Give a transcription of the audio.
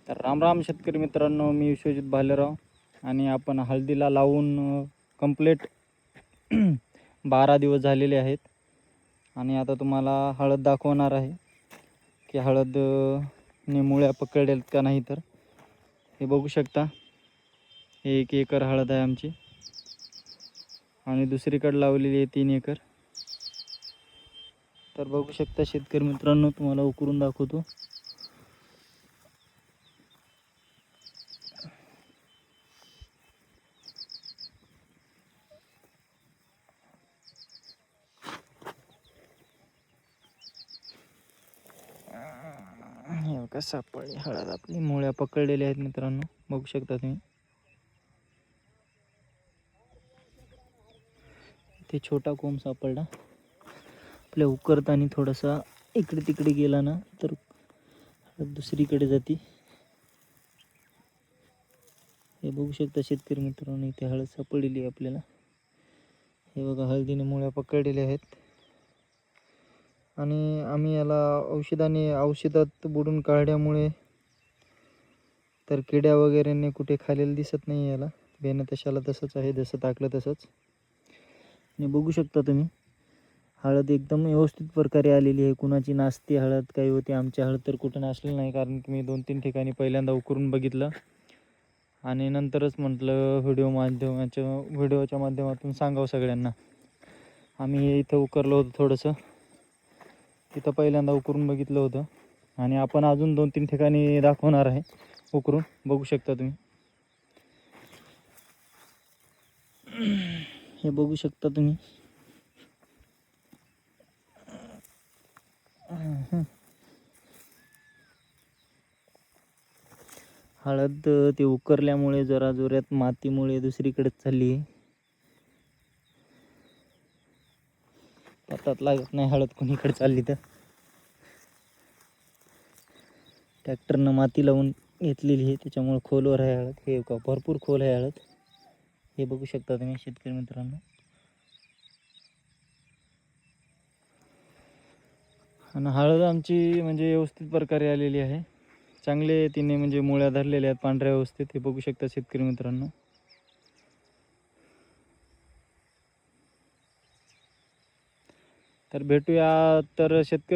तर राम राम शेतकरी मित्रांनो, मी विश्वजित भालेराव आणि आपण हळदीला लावून कंप्लीट 12 दिवस झालेले आहेत. आणि आता तुम्हाला हळद दाखवणार आहे की हळद ने मुळ्या पकडलेत का नाही. तर हे बघू शकता, हे 1 एकर हळद आहे आमची आणि दुसरीकडे लावलेली आहे 3 एकर. तर बघू शकता शेतकरी मित्रांनो, तुम्हाला उकरून दाखवतो. हे बघा, सापडली हळद आपली, मुळ्या पकडलेल्या आहेत मित्रांनो, बघू शकता तुम्ही. ते छोटा कोंब सापडला आपल्या उकरताना, थोडासा इकडे तिकडे गेला ना तर हळद दुसरीकडे जाते. हे बघू शकता शेतकरी मित्रांनो, इथे हळद सापडलेली आहे आपल्याला. हे बघा, हळदीने मुळ्या पकडलेल्या आहेत आणि आम्ही याला औषधात बुडून काढल्यामुळे तर किड्या वगैरेने कुठे खालेलं दिसत नाही. याला बेनं तशाला तसंच आहे, जसं टाकलं तसंच. आणि बघू शकता तुम्ही, हळद एकदम व्यवस्थित प्रकारे आलेली आहे. कुणाची नाचती हळद काही होते, आमची हळद तर कुठं नाचलेली नाही, कारण की मी 2-3 ठिकाणी पहिल्यांदा उकरून बघितलं आणि नंतरच म्हटलं व्हिडिओच्या माध्यमातून सांगावं सगळ्यांना. आम्ही इथं उकरलं होतं थोडंसं, तिथं पहिल्यांदा उकरून बघितलं होतं आणि आपण अजून 2-3 ठिकाणी दाखवणार आहे उकरून. बघू शकता तुम्ही, हे बघू शकता तुम्ही. हळद ते उकरल्यामुळे जरा जोरात मातीमुळे दुसरीकडेच चालली आहे. पत्तात लागत नाही हळद कोणीकडे चालली तर. ट्रॅक्टरनं माती लावून घेतलेली आहे, त्याच्यामुळे खोलवर आहे हळद. हे का भरपूर खोल आहे हळद, हे बघू शकता तुम्ही शेतकरी मित्रांनो. आणि हळद आमची म्हणजे व्यवस्थित प्रकारे आलेली आहे. चांगले तिने म्हणजे मुळ्या धरलेल्या आहेत पांढऱ्या व्यवस्थित, हे बघू शकता शेतकरी मित्रांनो. तर भेटूया तर शेतकरी